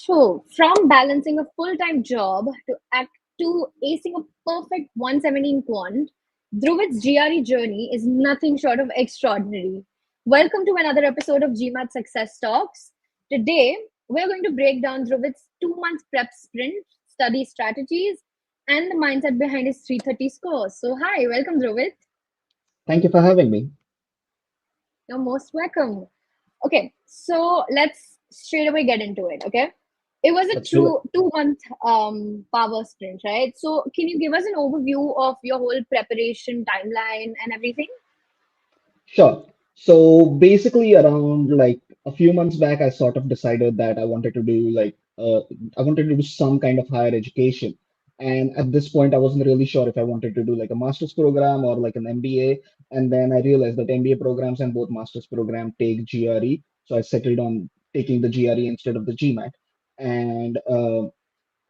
So, from balancing a full-time job to acing a perfect 117 quant, Dhruvit's GRE journey is nothing short of extraordinary. Welcome to another episode of GMAT Success Talks. Today, we're going to break down Dhruvit's 2 month prep sprint, study strategies, and the mindset behind his 330 scores. So, hi, welcome, Dhruvit. Thank you for having me. You're most welcome. Okay, so let's straight away get into it. Okay, it was a Let's do it. two month power sprint, right? So can you give us an overview of your whole preparation timeline and everything? Sure. So basically, around like a few months back, I sort of decided that I wanted to do some kind of higher education. And at this point, I wasn't really sure if I wanted to do like a master's program or like an MBA. And then I realized that MBA programs and both master's program take GRE. So I settled on taking the GRE instead of the GMAT. And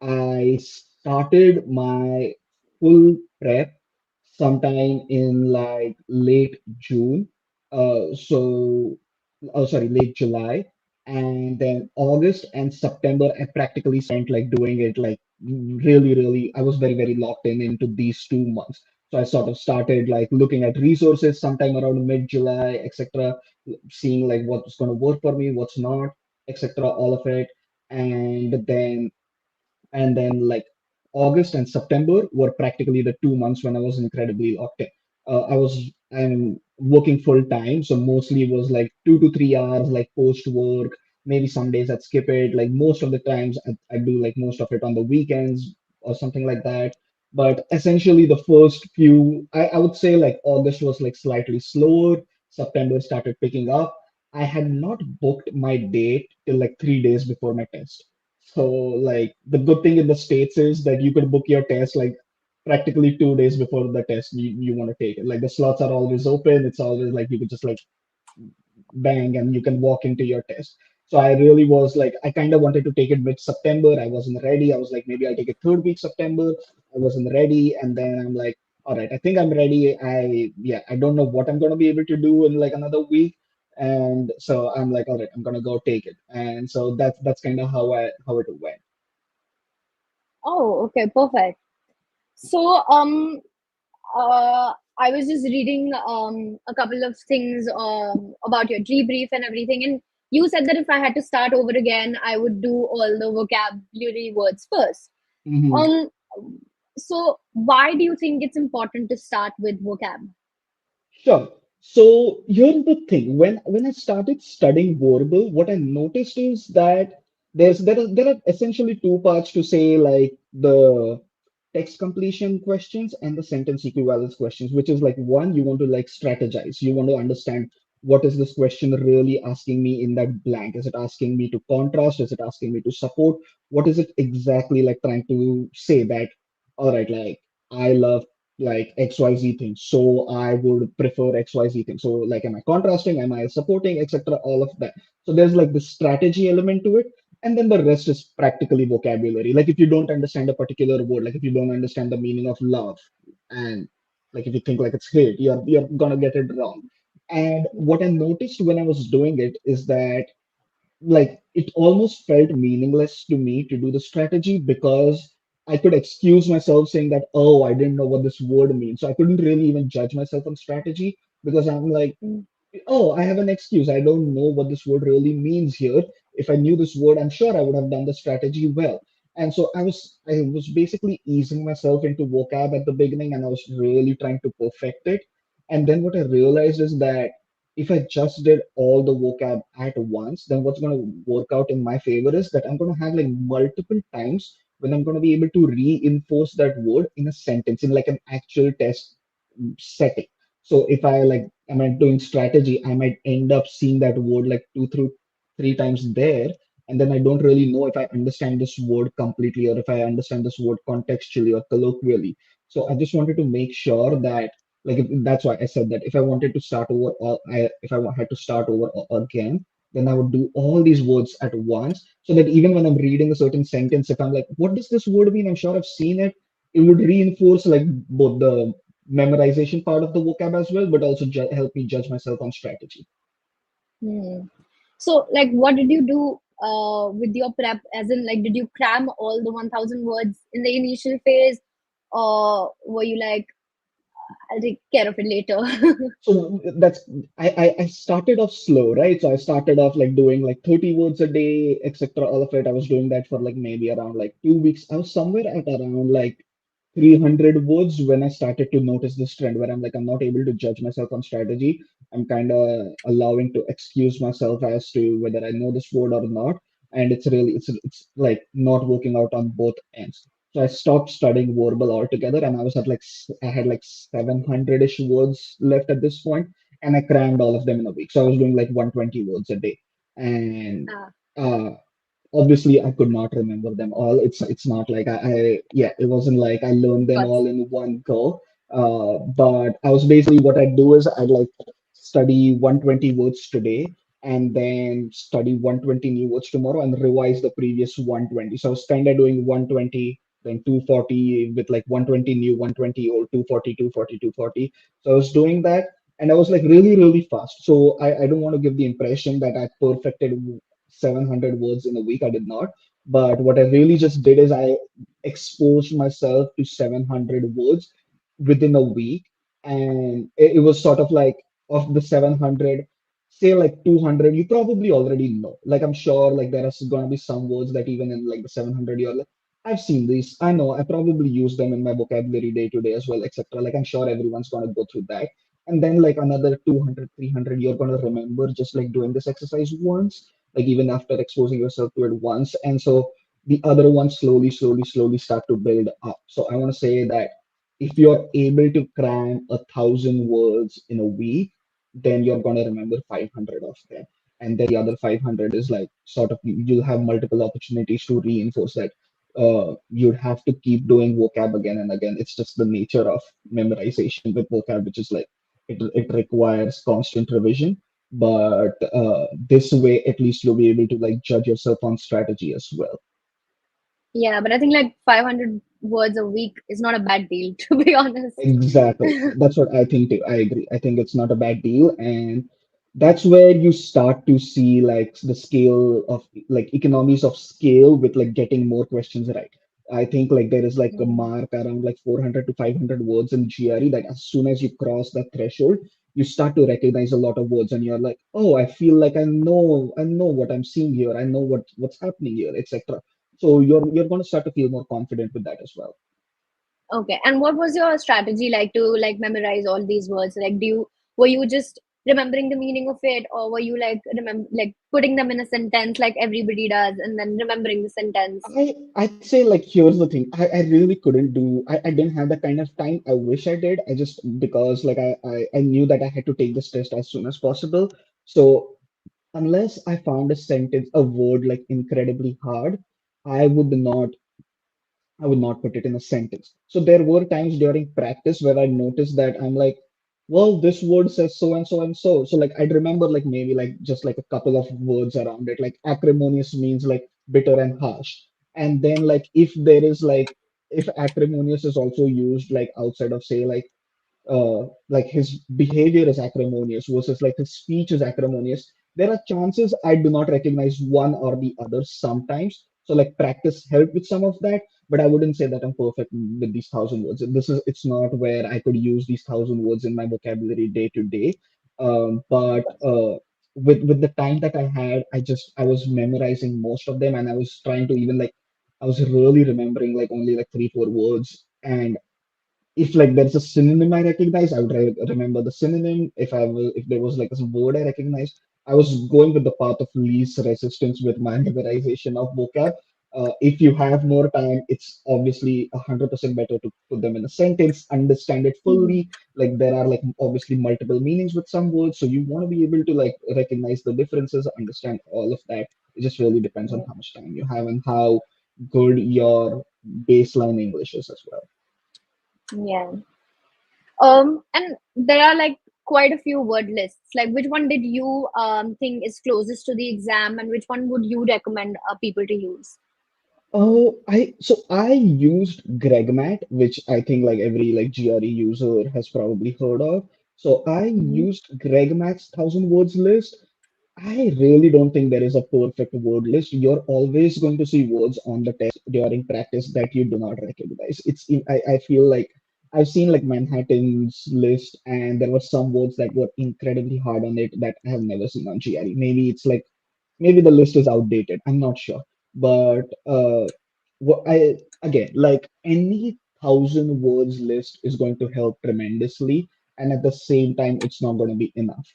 I started my full prep sometime in like late June. Late July. And then August and September, I practically spent like doing it like really, I was very, very locked in into these 2 months. So I sort of started like looking at resources sometime around mid-July, etc., seeing like what's going to work for me, what's not, etc., all of it. And then like August and September were practically the 2 months when I was incredibly locked in. I'm working full time, so mostly it was like 2 to 3 hours, like post work. Maybe some days I'd skip it. Like most of the times I do like most of it on the weekends or something like that. But essentially, the first few, I would say like August was like slightly slower. September started picking up. I had not booked my date till like 3 days before my test. So like the good thing in the States is that you could book your test like practically 2 days before the test you want to take it. Like the slots are always open. It's always like you could just like bang and you can walk into your test. So I really was like, I kind of wanted to take it mid-September. I wasn't ready. I was like, maybe I'll take it third week September. I wasn't ready. And then I'm like, all right, I think I'm ready. I don't know what I'm going to be able to do in like another week. And so I'm like, all right, I'm going to go take it. And so that's kind of how it went. Oh, okay, perfect. So I was just reading a couple of things about your debrief and everything, and you said that if I had to start over again, I would do all the vocabulary words first. Mhm. Um, so why do you think it's important to start with vocab? Sure. So here's the thing. When I started studying verbal, what I noticed is that there are essentially two parts to say like the text completion questions and the sentence equivalence questions, which is like one, you want to like strategize. You want to understand what is this question really asking me in that blank? Is it asking me to contrast? Is it asking me to support? What is it exactly like trying to say that, all right, like I love like XYZ things. So I would prefer XYZ things. So like am I contrasting? Am I supporting, etc. All of that. So there's like the strategy element to it. And then the rest is practically vocabulary. Like if you don't understand a particular word, like if you don't understand the meaning of love, and like if you think like it's hate, you're gonna get it wrong. And what I noticed when I was doing it is that like it almost felt meaningless to me to do the strategy because I could excuse myself saying that, oh, I didn't know what this word means. So I couldn't really even judge myself on strategy because I'm like, Mm. oh, I have an excuse. I don't know what this word really means here. If I knew this word, I'm sure I would have done the strategy well. And so I was basically easing myself into vocab at the beginning and I was really trying to perfect it. And then what I realized is that if I just did all the vocab at once, then what's going to work out in my favor is that I'm going to have like multiple times when I'm going to be able to reinforce that word in a sentence, in like an actual test setting. So if I like am I doing strategy, I might end up seeing that word like 2 through 3 times there, and then I don't really know if I understand this word completely or if I understand this word contextually or colloquially. So I just wanted to make sure that that's why I said that if I wanted to start over or if had to start over again, then I would do all these words at once so that even when I'm reading a certain sentence, if I'm like, what does this word mean? I'm sure I've seen it. It would reinforce like both the memorization part of the vocab as well, but also help me judge myself on strategy. Hmm. So, like, what did you do? with your prep? As in, like, did you cram all the 1,000 words in the initial phase, or were you like, I'll take care of it later? So that's I started off slow, right? So I started off like doing like 30 words a day, etc. All of it. I was doing that for like maybe around like 2 weeks. I was somewhere at around like 300 words when I started to notice this trend where I'm like, I'm not able to judge myself on strategy. I'm kind of allowing to excuse myself as to whether I know this word or not. And it's like not working out on both ends. So I stopped studying verbal altogether, and I was at like I had like 700-ish words left at this point, and I crammed all of them in a week. So I was doing like 120 words a day, and Ah, uh, obviously I could not remember them all. It's not like yeah, it wasn't like I learned of them course. all in one go. But I was basically what I'd do is I'd like study 120 words today and then study 120 new words tomorrow and revise the previous 120. So I was kind of doing 120, then 240 with like 120 new, 120 old, 240, 240, 240. So I was doing that and I was like really, really fast. So I don't want to give the impression that I perfected 700 words in a week. I did not. But what I really just did is I exposed myself to 700 words within a week. And it was sort of like of the 700, say like 200, you probably already know. Like I'm sure like there are going to be some words that even in like the 700, you're like, I've seen these. I know. I probably use them in my vocabulary day to day as well, etc. Like I'm sure everyone's going to go through that. And then like another 200, 300, you're going to remember just like doing this exercise once, like even after exposing yourself to it once. And so the other ones slowly, slowly, slowly start to build up. So I want to say that if you're able to cram 1,000 words in a week, then you're going to remember 500 of them. And then the other 500 is like sort of you'll have multiple opportunities to reinforce that. You'd have to keep doing vocab again and again. It's just the nature of memorization with vocab, which is like it requires constant revision. But this way, at least you'll be able to like judge yourself on strategy as well. Yeah, but I think like 500 words a week is not a bad deal, to be honest. Exactly. That's what I think too. I agree. I think it's not a bad deal. And that's where you start to see like the scale of like economies of scale with like getting more questions right. I think like there is like a Mm. mark around like 400 to 500 words in GRE that as soon as you cross that threshold, you start to recognize a lot of words and you're like, oh, I feel like I know what I'm seeing here. I know what's happening here, etc. So you're going to start to feel more confident with that as well. Okay, and what was your strategy like to like memorize all these words? Like, were you just remembering the meaning of it, or were you like putting them in a sentence like everybody does, and then remembering the sentence? I'd say like here's the thing. I really couldn't do I didn't have that kind of time. I wish I did. I just because like I knew that I had to take this test as soon as possible. So unless I found a sentence, a word like incredibly hard, I would not I would not put it in a sentence. So there were times during practice where I noticed that I'm like, well, this word says so and so and so. So like I'd remember like maybe like just like a couple of words around it. Like acrimonious means like bitter and harsh. And then like if there is like if acrimonious is also used like outside of say like his behavior is acrimonious versus like his speech is acrimonious, there are chances I do not recognize one or the other sometimes. So like practice helped with some of that, but I wouldn't say that I'm perfect with these 1,000 words. It's not where I could use these 1,000 words in my vocabulary day to day. But with the time that I had, I was memorizing most of them, and I was trying to even like I was really remembering like only like 3 4 words, and if like there's a synonym I recognize, I would remember the synonym. If there was like a word I recognized, I was going with the path of least resistance with my memorization of vocab. If you have more time, it's obviously 100% better to put them in a sentence, understand it Mhm. fully. Like there are like obviously multiple meanings with some words, so you want to be able to like recognize the differences, understand all of that. It just really depends on Yeah. how much time you have and how good your baseline English is as well. Yeah. And there are like quite a few word lists. Like, which one did you think is closest to the exam, and which one would you recommend people to use? Oh, I used GregMat, which I think like every like GRE user has probably heard of. So I Hmm. used GregMat's 1,000 words list. I really don't think there is a perfect word list. You're always going to see words on the test during practice that you do not recognize. I feel like I've seen like Manhattan's list, and there were some words that were incredibly hard on it that I have never seen on GRE. Maybe the list is outdated. I'm not sure, but what I again like any 1,000 words list is going to help tremendously, and at the same time, it's not going to be enough.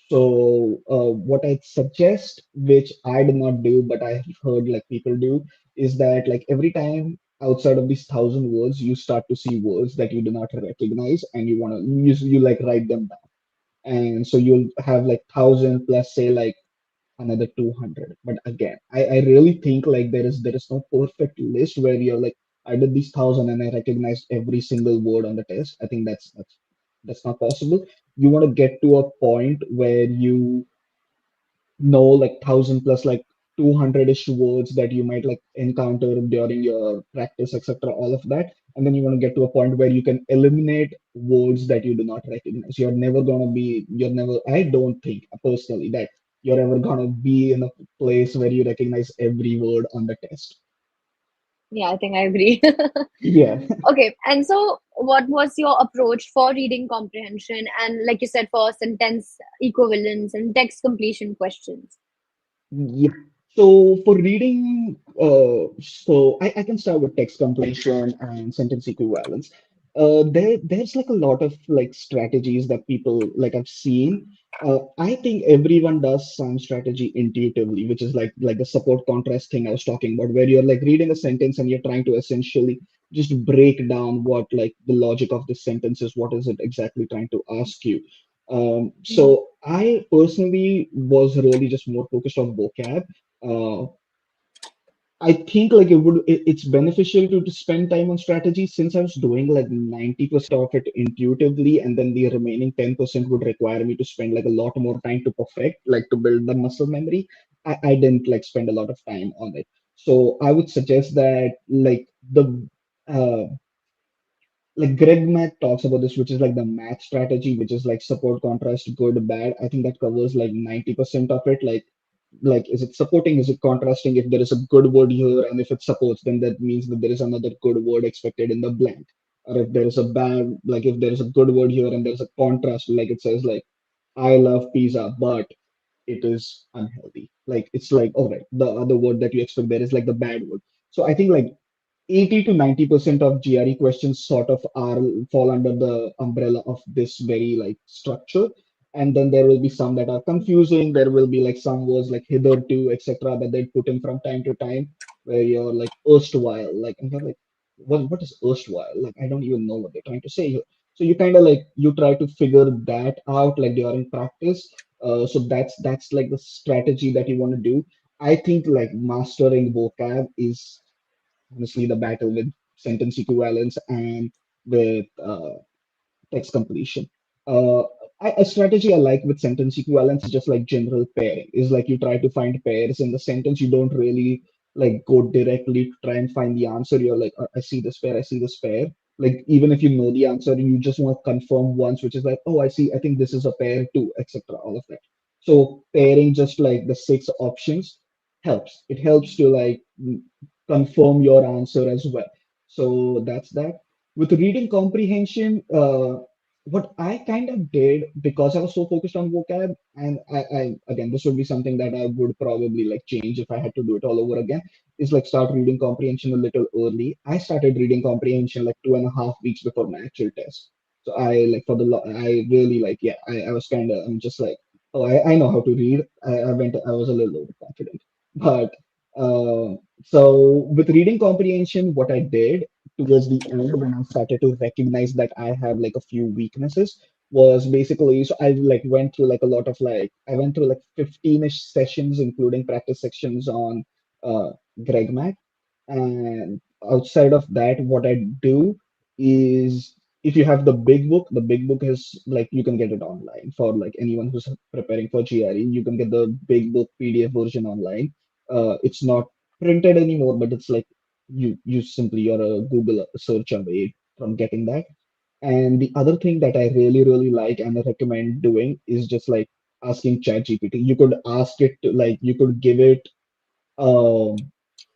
So what I suggest, which I do not do, but I have heard like people do, is that like every time outside of these 1,000 words, you start to see words that you do not recognize, and you like write them down, and so you'll have like 1,000 plus say like another 200. But again, I really think like there is no perfect list where you're like I did these 1,000 and I recognized every single word on the test. I think that's not possible. You want to get to a point where you know like 1,000 plus like 200-ish words that you might like encounter during your practice, etc., all of that. And then you want to get to a point where you can eliminate words that you do not recognize. You're never, I don't think personally that you're ever gonna be in a place where you recognize every word on the test. Yeah, I think I agree. Yeah. Okay, and so what was your approach for reading comprehension and, like you said, for sentence equivalence and text completion questions? Yeah. So for reading, I can start with text completion and sentence equivalence. There's like a lot of like strategies that people like I've seen. I think everyone does some strategy intuitively, which is like the support contrast thing I was talking about, where you're like reading a sentence and you're trying to essentially just break down what like the logic of this sentence is, what is it exactly trying to ask you. Mhm. So I personally was really just more focused on vocab. Uh, I think like it's beneficial to spend time on strategy since I was doing like 90% of it intuitively, and then the remaining 10% would require me to spend like a lot more time to perfect, like to build the muscle memory. I didn't like spend a lot of time on it. So I would suggest that uh, like Greg Mack talks about this, which is like the math strategy, which is like support, contrast, good, bad. I think that covers like 90% of it. Like is it supporting, is it contrasting? If there is a good word here, and if it supports, then that means that there is another good word expected in the blank. Or if there is a bad, like if there is a good word here and there's a contrast, like it says like I love pizza, but it is unhealthy. Like it's like, all right, the other word that you expect there is like the bad word. So I think like 80 to 90% of GRE questions sort of are fall under the umbrella of this very like structure. And then there will be some that are confusing. There will be like some words like hitherto, etc., that they put in from time to time, where you're like erstwhile, like and you're like, what is erstwhile? Like I don't even know what they're trying to say here. So you kind of like you try to figure that out like during practice. So that's like the strategy that you want to do. I think like mastering vocab is honestly the battle with sentence equivalence and with text completion. Uh, a strategy I like with sentence equivalence is just like general pairing. Is like you try to find pairs in the sentence. You don't really like go directly to try and find the answer. You're like, I see this pair, I see this pair. Like even if you know the answer, you just want to confirm once, which is like, oh, I see. I think this is a pair too, etc. All of that. So pairing just like the six options helps. It helps to like confirm your answer as well. So that's that. With reading comprehension, what I kind of did because I was so focused on vocab, and I again, this would be something that I would probably like change if I had to do it all over again, is like start reading comprehension a little early. I started reading comprehension like 2.5 weeks before my actual test. So I like I really like, yeah, I was kind of, I'm just like, oh, I know how to read. I was a little overconfident. But so with reading comprehension, what I did towards the end when I started to recognize that I have like a few weaknesses was basically so I like went through like a lot of like I went through like 15-ish sessions, including practice sections on uh Greg Mac. And outside of that, what I do is if you have the big book is like you can get it online for like anyone who's preparing for GRE. You can get the big book PDF version online. It's not printed anymore, but it's like you simply you're a Google search away from getting that. And the other thing that I really, really like and I recommend doing is just like asking ChatGPT. You could ask it to, like, you could give it um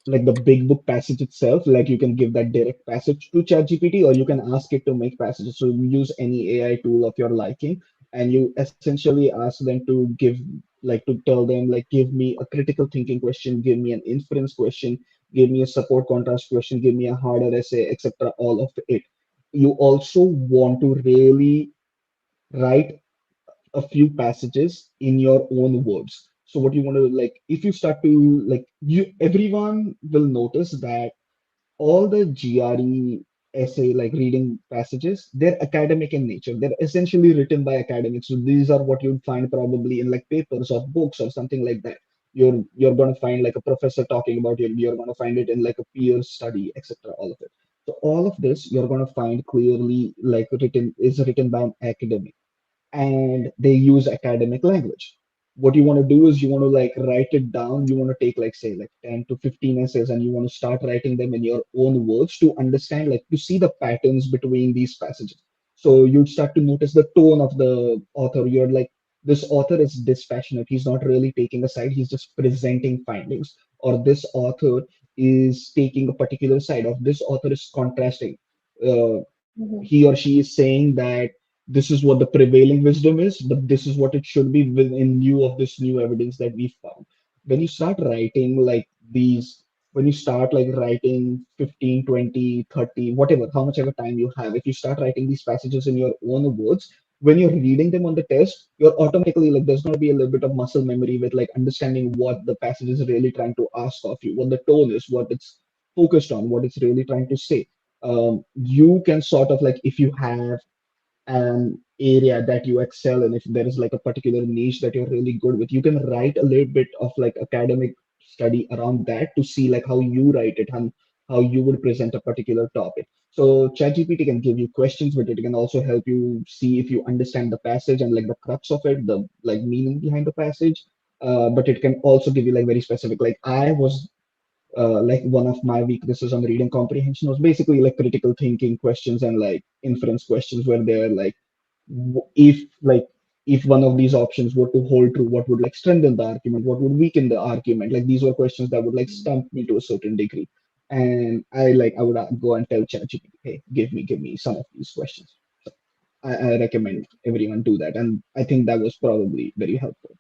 like the big book passage itself, like you can give that direct passage to ChatGPT, or you can ask it to make passages. So you use any AI tool of your liking, and you essentially ask them to give, like, to tell them, like, give me a critical thinking question, give me an inference question, give me a support contrast question, give me a harder essay, etc. All of it. You also want to really write a few passages in your own words. So what you want to, like, if you start to, like, you, everyone will notice that all the GRE essay, like reading passages, they're academic in nature. They're essentially written by academics. So these are what you'd find probably in like papers or books or something like that. You're gonna find like a professor talking about it. You're gonna find it in like a peer study, etc. All of it. So all of this you're gonna find clearly like written by an academic, and they use academic language. What you want to do is you want to like write it down. You want to take like say like 10 to 15 essays, and you want to start writing them in your own words to understand, like to see the patterns between these passages. So you'd start to notice the tone of the author. You're like, this author is dispassionate. He's not really taking a side. He's just presenting findings. Or this author is taking a particular side. Or this author is contrasting. Uh, Mhm. he or she is saying that this is what the prevailing wisdom is, but this is what it should be in lieu of this new evidence that we found. When you start writing like these, when you start like writing 15, 20, 30, whatever, how much ever time you have, if you start writing these passages in your own words, when you're reading them on the test, you're automatically like, there's going to be a little bit of muscle memory with like understanding what the passage is really trying to ask of you, what the tone is, what it's focused on, what it's really trying to say. You can sort of like, if you have an area that you excel in, if there is like a particular niche that you're really good with, you can write a little bit of like academic study around that to see like how you write it and how you would present a particular topic. So ChatGPT can give you questions, but it can also help you see if you understand the passage and like the crux of it, the like meaning behind the passage. But it can also give you like very specific. Like I was like one of my weaknesses on reading comprehension was basically like critical thinking questions and like inference questions, where they're like, if like if one of these options were to hold true, what would like strengthen the argument, what would weaken the argument? Like these were questions that would like stump me to a certain degree. And I would go and tell ChatGPT, hey, give me some of these questions. So I recommend everyone do that, and I think that was probably very helpful.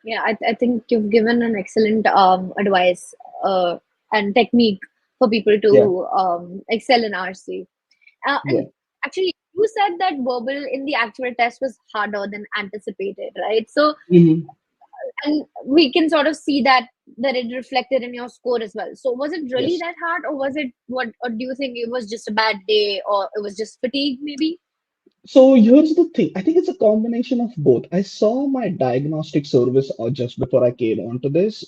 Yeah, I think you've given an excellent advice and technique for people Yeah, to excel in RC. yeah. And actually, you said that verbal in the actual test was harder than anticipated, right? So, Mhm. and we can sort of see that it reflected in your score as well. So, was it really Yes. that hard, or was it what? Or do you think it was just a bad day, or it was just fatigue, maybe? So here's the thing. I think it's a combination of both. I saw my diagnostic service just before I came onto this.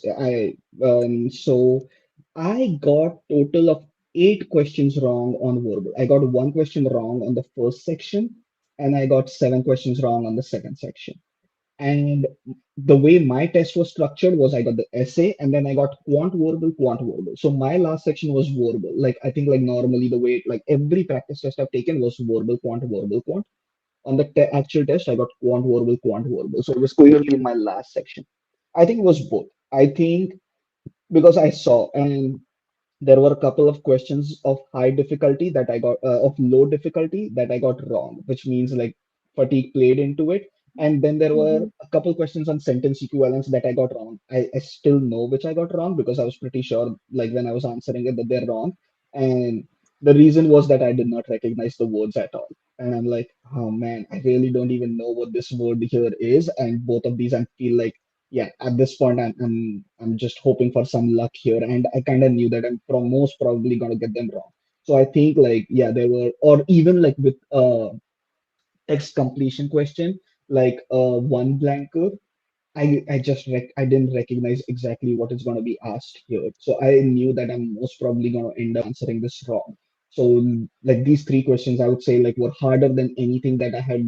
So I got total of 8 questions wrong on verbal. I got 1 question wrong on the first section, and I got 7 questions wrong on the second section. And the way my test was structured was I got the essay and then I got quant verbal. So my last section was verbal. Like I think like normally the way like every practice test I've taken was verbal, quant. On the actual test, I got quant verbal. So it was clearly in my last section. I think it was both. I think because I saw, and there were a couple of questions of high difficulty that I got, of low difficulty that I got wrong, which means like fatigue played into it. And then there were Hmm. a couple questions on sentence equivalence that I got wrong. I still know which I got wrong because I was pretty sure, like when I was answering it, that they're wrong. And the reason was that I did not recognize the words at all. And I'm like, oh man, I really don't even know what this word here is. And both of these, I feel like, yeah, at this point, I'm just hoping for some luck here, and I kind of knew that I'm most probably gonna get them wrong. So I think like yeah, there were, or even like with text completion question, like one blanker. I didn't recognize exactly what is going to be asked here. So I knew that I'm most probably going to end up answering this wrong. So like these 3 questions, I would say like were harder than anything that I had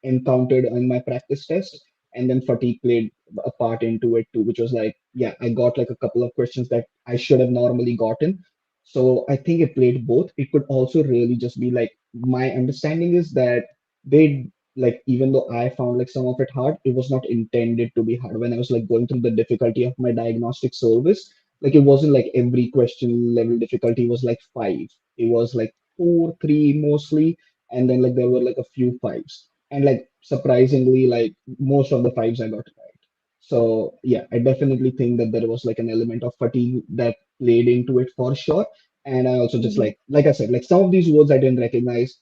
encountered in my practice test. And then fatigue played a part into it too, which was like, yeah, I got like a couple of questions that I should have normally gotten. So I think it played both. It could also really just be like my understanding is that they like even though I found like some of it hard, it was not intended to be hard. When I was like going through the difficulty of my diagnostic service, like it wasn't like every question level difficulty was like five. It was like four, three mostly, and then like there were like a few fives. And like surprisingly, like most of the fives I got right. So yeah, I definitely think that there was like an element of fatigue that played into it for sure. And I also just Mm-hmm. like I said, like some of these words I didn't recognize.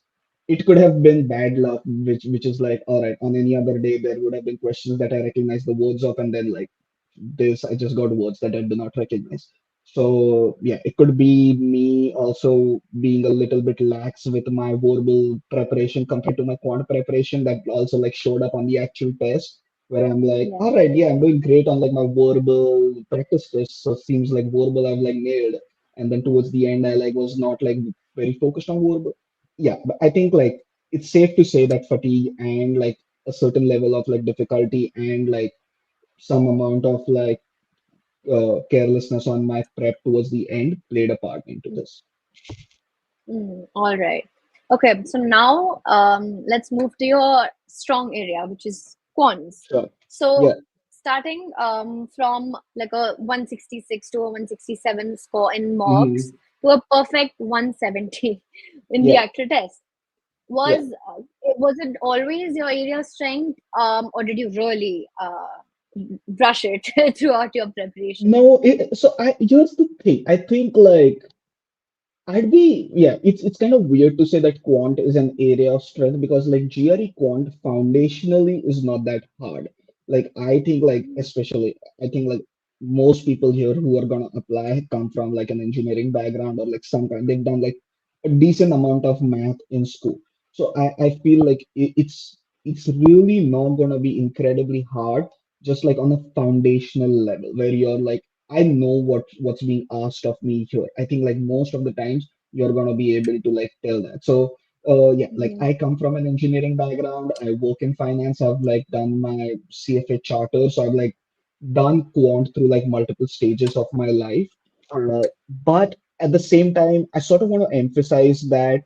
It could have been bad luck, which is like, all right, on any other day there would have been questions that I recognize the words of, and then like this I just got words that I do not recognize. So yeah, it could be me also being a little bit lax with my verbal preparation compared to my quant preparation that also like showed up on the actual test where I'm like, Yeah. all right, yeah, I'm doing great on like my verbal practice test. So it seems like verbal I've like nailed. And then towards the end I like was not like very focused on verbal. Yeah, but I think like it's safe to say that fatigue and like a certain level of like difficulty and like some amount of like carelessness on my prep towards the end played a part into this. All right. Okay, so now let's move to your strong area, which is quants. Sure. So Yeah. starting from like a 166 to a 167 score in Hmm. mocks to a perfect 170 in the Yeah. actual test. Yeah. Was it always your area of strength, or did you really brush it throughout your preparation? No, so I here's the thing. I think like yeah, it's kind of weird to say that quant is an area of strength because like GRE quant foundationally is not that hard. Like I think like especially I think like most people here who are gonna apply come from like an engineering background or like some kind they've done like a decent amount of math in school. So I feel like it's really not gonna be incredibly hard just like on a foundational level where you're like I know what's being asked of me here. I think like most of the times you're gonna be able to like tell that. So yeah, like Mm-hmm. I come from an engineering background. I work in finance. I've like done my CFA charter. So I've like done quant through like multiple stages of my life. But at the same time, I sort of want to emphasize that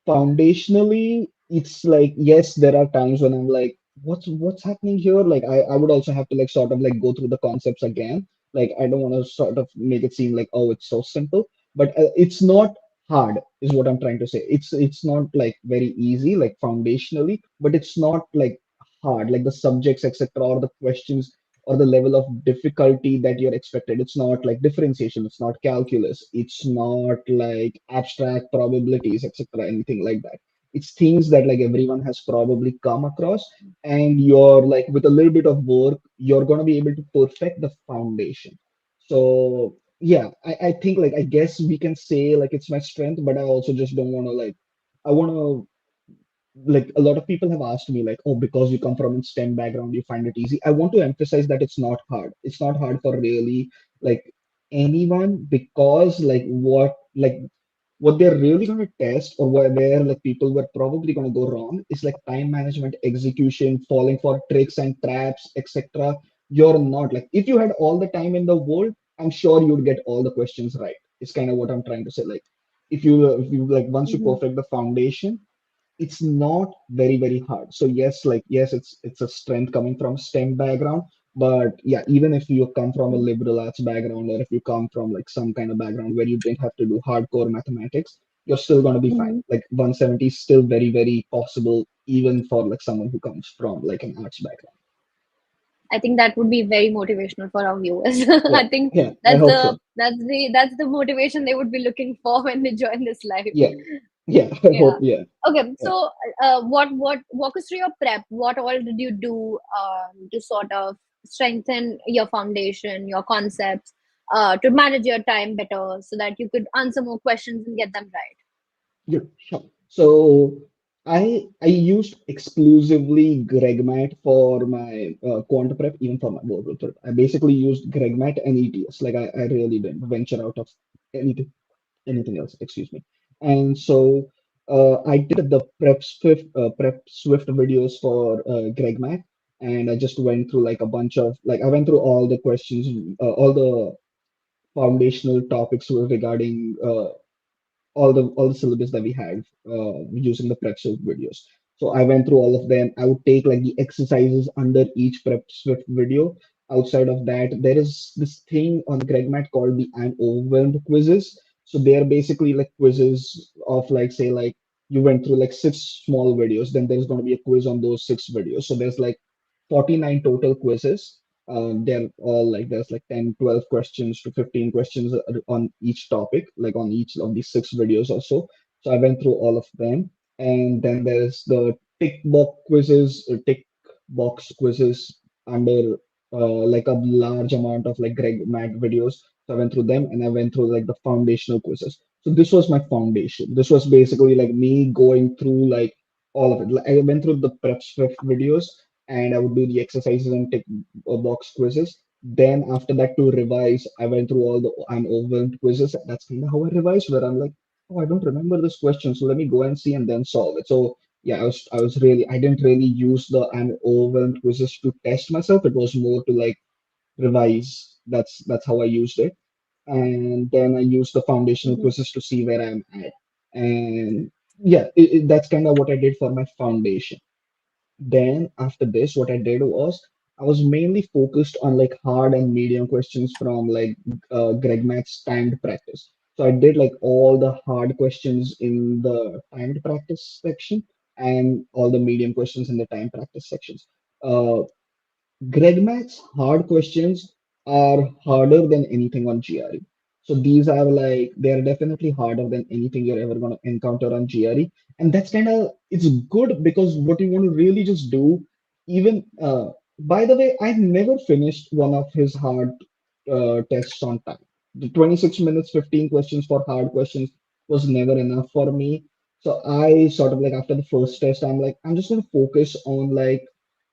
foundationally it's like yes there are times when I'm like what's happening here like I would also have to like sort of like go through the concepts again like I don't want to sort of make it seem like oh it's so simple but it's not hard is what I'm trying to say it's not like very easy like foundationally but it's not like hard like the subjects etc or the questions or the level of difficulty that you're expected. It's not like differentiation, it's not calculus, it's not like abstract probabilities, etc., anything like that. It's things that like everyone has probably come across, and you're like with a little bit of work, you're gonna be able to perfect the foundation. So yeah, I think like I guess we can say like it's my strength, but I also just don't want to like I want to like a lot of people have asked me like oh because you come from a STEM background you find it easy. I want to emphasize that it's not hard. It's not hard for really like anyone because like what they're really going to test or where like people were probably going to go wrong is like time management, execution, falling for tricks and traps, etc. You're not like if you had all the time in the world I'm sure you'd get all the questions right. It's kind of what I'm trying to say. Like if you like once you Mm-hmm. perfect the foundation it's not very hard. So yes, like yes, it's a strength coming from STEM background, but yeah, even if you come from a liberal arts background or if you come from like some kind of background where you didn't have to do hardcore mathematics, you're still gonna be fine. Mm-hmm. Like 170 is still very possible even for like someone who comes from like an arts background. I think that would be very motivational for our viewers. Yeah, I think yeah, I hope so. that's the motivation they would be looking for when they join this live. Yeah, yeah, I Yeah. hope, yeah. Okay. Yeah. So, what walk us through your prep? What all did you do to sort of strengthen your foundation, your concepts, to manage your time better, so that you could answer more questions and get them right? Yeah, sure. So I used exclusively GregMat for my quant prep, even for my verbal prep. I basically used GregMat and ETS. Like I really didn't venture out of anything else. Excuse me. And so I did the prep Swift videos for GregMat, and I just went through like a bunch of like I went through all the questions, all the foundational topics were regarding all the syllabus that we had using the Pretzel videos. So I went through all of them. I would take like the exercises under each Prep Swift video. Outside of that, there is this thing on GregMat called the I'm Overwhelmed quizzes. So they are basically like quizzes of like say like you went through like six small videos, then there's going to be a quiz on those six videos. So there's like 49 total quizzes. They're all like there's like 10, 12 questions to 15 questions on each topic, like on each of these six videos or so. So I went through all of them. And then there's the tick box quizzes under like a large amount of like Greg Matt videos. So I went through them and I went through like the foundational quizzes. So this was my foundation. This was basically like me going through like all of it. Like, I went through the prep Swift videos and I would do the exercises and tick box quizzes. Then after that to revise, I went through all the I'm overwhelmed quizzes. That's kind of how I revised, where I'm like, oh, I don't remember this question, so let me go and see and then solve it. So yeah, I didn't really use the I'm overwhelmed quizzes to test myself. It was more to like revise. That's how I used it. And then I used the foundational Mhm. quizzes to see where I'm at. And yeah, that's kind of what I did for my foundation. Then after this, what I did was I was mainly focused on like hard and medium questions from like Greg Matt's timed practice. So I did like all the hard questions in the timed practice section and all the medium questions in the time practice sections. Uh, Greg Math's hard questions are harder than anything on GRE. So these are like they're definitely harder than anything you're ever gonna encounter on GRE. And that's kind of it's good because what you want to really just do, even by the way, I've never finished one of his hard tests on time. The 26 minutes, 15 questions for hard questions was never enough for me. So I sort of like after the first test, I'm like, I'm just gonna focus on like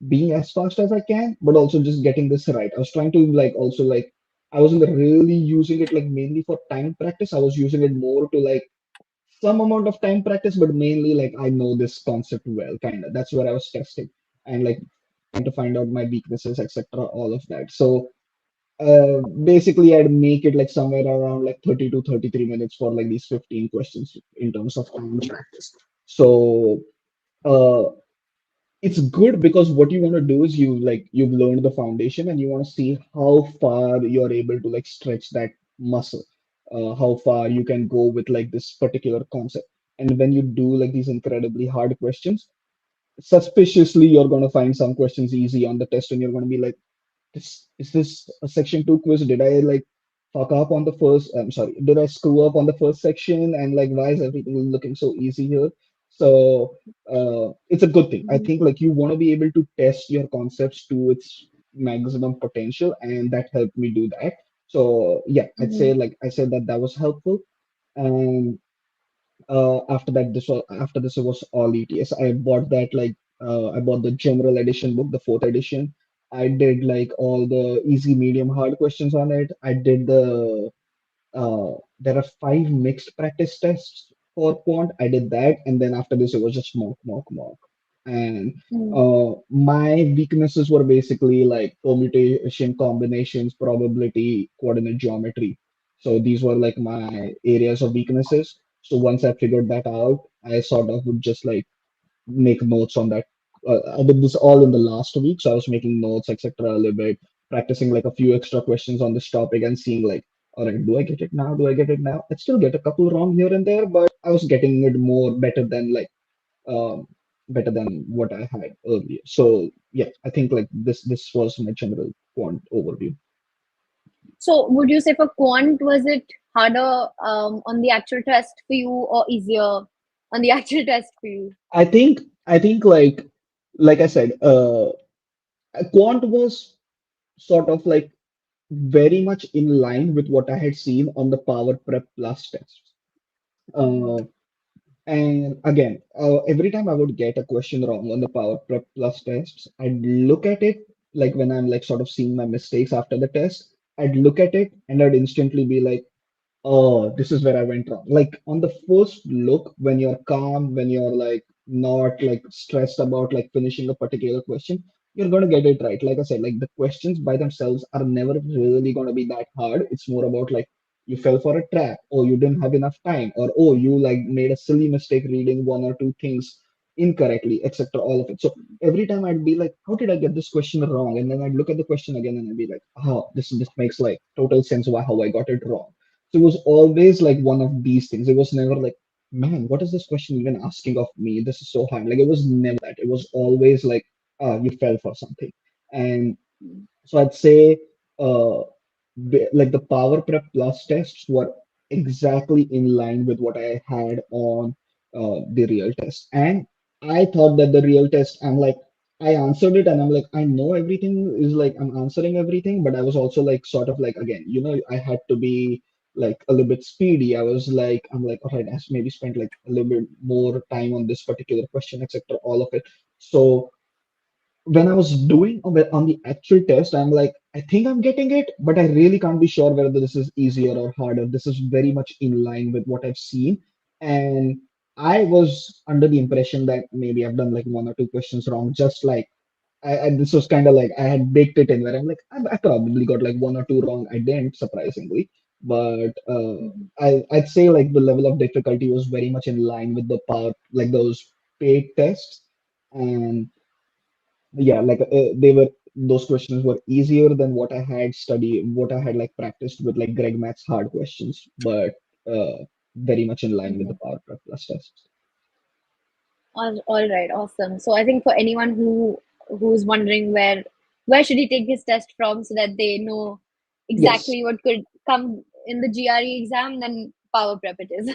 being as fast as I can, but also just getting this right. I was trying to like also like I wasn't really using it like mainly for time practice. I was using it more to like some amount of time practice, but mainly like I know this concept well, kind of. That's where I was testing and like trying to find out my weaknesses, etc. All of that. So basically, I'd make it like somewhere around like 30 to 33 minutes for like these 15 questions in terms of time practice. So. Uh, it's good because what you want to do is you've learned the foundation and you want to see how far you're able to like stretch that muscle, how far you can go with like this particular concept. And when you do like these incredibly hard questions, suspiciously you're going to find some questions easy on the test and you're going to be like, this is this a section two quiz? Did I like fuck up on the first? I'm sorry. Did I screw up on the first section? And like, why is everything looking so easy here? So it's a good thing. I Mhm. think like you want to be able to test your concepts to its maximum potential, and that helped me do that. So yeah, I'd say Mhm. like I said that that was helpful. And after that after this it was all ETS. I bought that like I bought the general edition book, the fourth edition. I did like all the easy, medium, hard questions on it. I did there are five mixed practice tests for Quant. I did that, and then after this it was just mock, mock, mock. And Mhm. my weaknesses were basically like permutation, combinations, probability, coordinate geometry. So these were like my areas of weaknesses. So once I figured that out, I sort of would just like make notes on that. I did this all in the last week, so I was making notes, etc. A little bit, practicing like a few extra questions on this topic and seeing like, all right, do I get it now? Do I get it now? I still get a couple wrong here and there, but I was getting it more um, better than what I had earlier. So yeah, I think like this was my general quant overview. So, would you say for quant, was it harder on the actual test for you or easier on the actual test for you? I think like I said, quant was sort of like very much in line with what I had seen on the Power Prep Plus test. Mhm. Uh, and again, every time I would get a question wrong on the Power Prep Plus tests, I'd look at it like when I'm like sort of seeing my mistakes after the test, I'd look at it and I'd instantly be like, oh, this is where I went wrong. Like on the first look, when you're calm, when you're like not like stressed about like finishing a particular question, you're gonna get it right. Like I said, like the questions by themselves are never really gonna be that hard. It's more about like you fell for a trap, or you didn't have enough time, or oh, you like made a silly mistake reading one or two things. incorrectly, etc. All of it. So every time I'd be like, how did I get this question wrong? And then I'd look at the question again and I'd be like, oh, this makes like total sense why how I got it wrong. So it was always like one of these things. It was never like, man, what is this question even asking of me? This is so hard. Like it was never that. It was always like, you fell for something. And so I'd say uh, like the Power Prep Plus tests were exactly in line with what I had on the real test. And I thought that the real test, I'm like, I answered it and I'm like, I know everything is like, I'm answering everything, but I was also like, sort of like, again, I had to be like a little bit speedy. I was like, I'm like, all right, I maybe spent like a little bit more time on this particular question, etc., all of it. So when I was doing on the actual test, I'm like, I think I'm getting it, but I really can't be sure whether this is easier or harder. This is very much in line with what I've seen. And I was under the impression that maybe I've done like one or two questions wrong, just like this was kind of like I had baked it in where I'm like, I probably got like one or two wrong. I didn't, surprisingly. But Mhm. I'd say like the level of difficulty was very much in line with the power, like those paid tests. And yeah, like they were those questions were easier than what I had like practiced with like Greg Math's hard questions, but very much in line with the Mhm. Power Prep Plus tests. All right, awesome. So I think for anyone who's wondering where should he take his test from so that they know Yes, exactly what could come in the GRE exam, then Power Prep it is.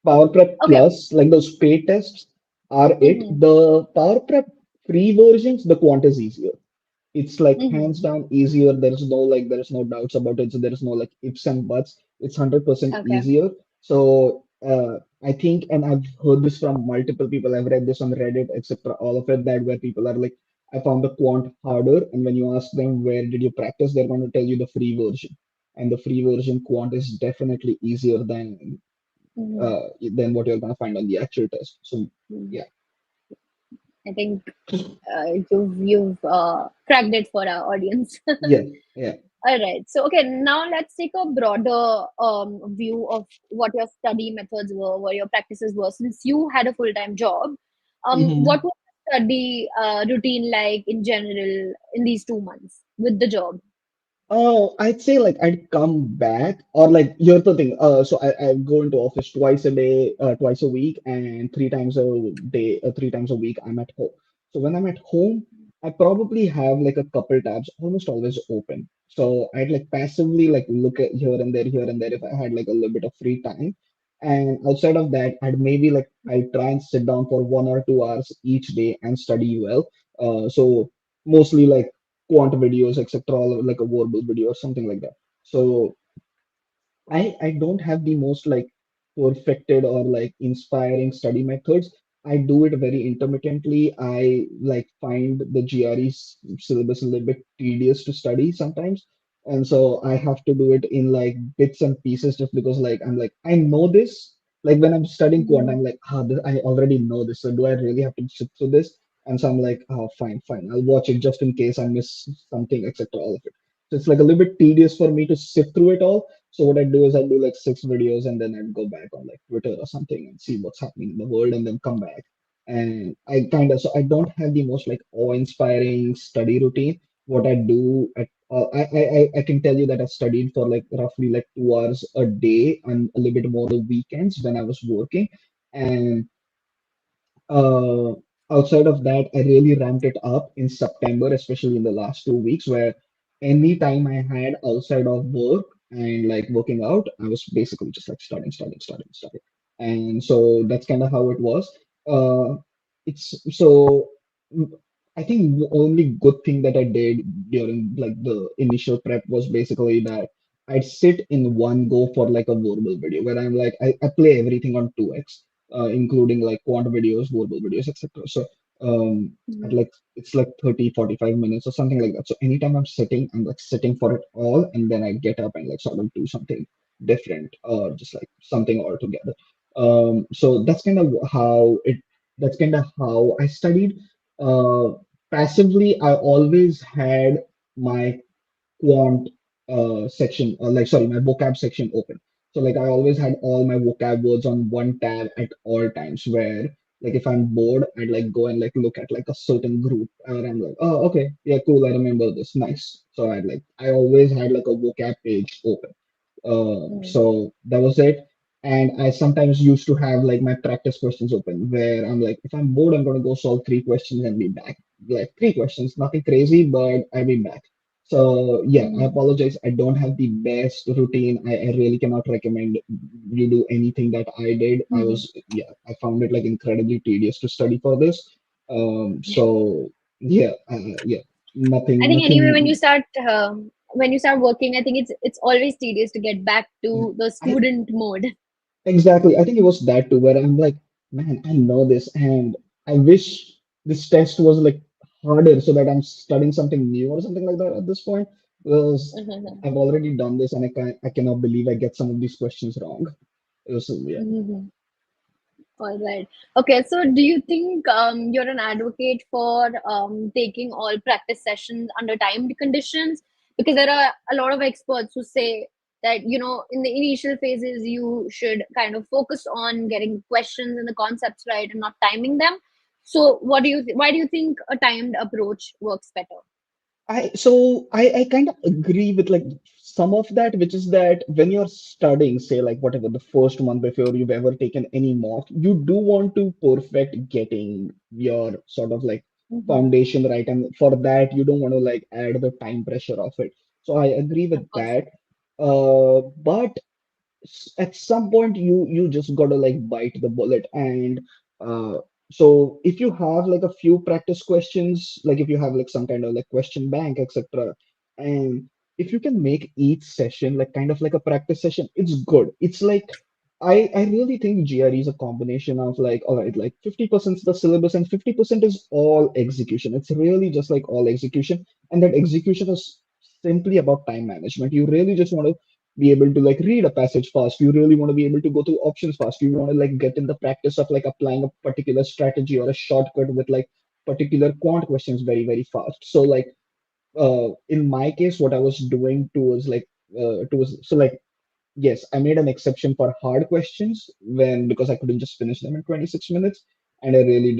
Power Prep Okay. Plus, like those paid tests, are it. Mm-hmm. The Power Prep free versions, the quant is easier. It's like Mm-hmm. hands down easier. There's no doubts about it. So there's no like ifs and buts. It's 100% Okay. easier. So I think, and I've heard this from multiple people. I've read this on Reddit, etc. All of it, that where people are like, I found the quant harder, and when you ask them where did you practice, they're going to tell you the free version, and the free version quant is definitely easier Mm-hmm. uh, than what you're going to find on the actual test. So yeah, I think you've cracked it for our audience. yeah, yeah. All right. So, okay, now let's take a broader view of what your study methods were, what your practices were. Since you had a full-time job, what was the study routine like in general in these 2 months with the job? Oh, I'd say like I'd come back or like here's the thing. So I go into office twice a day, twice a week, and 3 times a day, 3 times a week I'm at home. So when I'm at home, I probably have like a couple tabs almost always open. So I'd like passively like look at here and there if I had like a little bit of free time. And outside of that, I'd maybe like I try and sit down for 1 or 2 hours each day and study well. So mostly like quant videos, etc., all like a verbal video or something like that. So I don't have the most like perfected or like inspiring study methods. I do it very intermittently. I like find the GRE syllabus a little bit tedious to study sometimes. And so I have to do it in like bits and pieces just because like I'm like, I know this. Like when I'm studying quant, I'm like, I already know this. So do I really have to sit through this? And so I'm like, oh, fine, fine. I'll watch it just in case I miss something, etc. All of it. So it's like a little bit tedious for me to sit through it all. So what I do is I do like 6 videos and then I'd go back on like Twitter or something and see what's happening in the world and then come back. And so I don't have the most like awe-inspiring study routine. What I do I can tell you that I studied for like roughly like 2 hours a day and a little bit more the weekends when I was working. And uh, outside of that, I really ramped it up in September, especially in the last 2 weeks, where any time I had outside of work and like working out, I was basically just like studying. And so that's kind of how it was. Uh, it's so mm, I think the only good thing that I did during like the initial prep was basically that I'd sit in one go for like a verbal video where I'm like I play everything on 2x including like quant videos, verbal videos, etc. So at Mhm. like it's like 30, 45 minutes or something like that. So anytime I'm sitting, I'm like sitting for it all, and then I get up and like sort of do something different or just like something altogether. So that's kind of how I studied. Uh, Passively, I always had my quant section, like sorry, my vocab section open. So like I always had all my vocab words on one tab at all times, where Like if I'm bored, I'd like go and like look at like a certain group, and I'm like, oh, okay, yeah, cool, I remember this, nice. So I always had like a vocab page open. Mm-hmm. So that was it. And I sometimes used to have like my practice questions open where I'm like, if I'm bored, I'm going to go solve three questions and be back. Like three questions, nothing crazy, but I'll be back. So yeah, I Mm-hmm. apologize. I don't have the best routine. I really cannot recommend you do anything that I did. Mm-hmm. Yeah, I found it like incredibly tedious to study for this. So yeah, yeah, I think anyway, nothing. when you start working, I think it's always tedious to get back to the I student mode. Exactly. I think it was that too, where I'm like, man, I know this, and I wish this test was like harder so that I'm studying something new or something like that at this point. Because I've already done this, and I cannot believe I get some of these questions wrong. It was, yeah. Mhm. All right. Okay. So, do you think you're an advocate for taking all practice sessions under timed conditions? Because there are a lot of experts who say that, in the initial phases, you should kind of focus on getting the questions and the concepts right and not timing them. So, why do you think a timed approach works better? I kind of agree with like some of that, which is that when you're studying, say like whatever the first month before you've ever taken any mock, you do want to perfect getting your sort of like Hmm. foundation right, and for that you don't want to like add the time pressure of it. So I agree with Of course. that. But at some point you just gotta like bite the bullet and uh so if you have like a few practice questions, like if you have like some kind of like question bank, etc., and if you can make each session like kind of like a practice session, it's good. It's like I really think GRE is a combination of like, all right, like 50% is the syllabus and 50% is all execution. It's really just like all execution, and that execution is simply about time management. You really just want to be able to like read a passage fast. You really want to be able to go through options fast. You want to like get in the practice of like applying a particular strategy or a shortcut with like particular quant questions very, very fast. So like in my case, what I was doing towards like towards so like yes, I made an exception for hard questions when because I couldn't just finish them in 26 minutes. And I really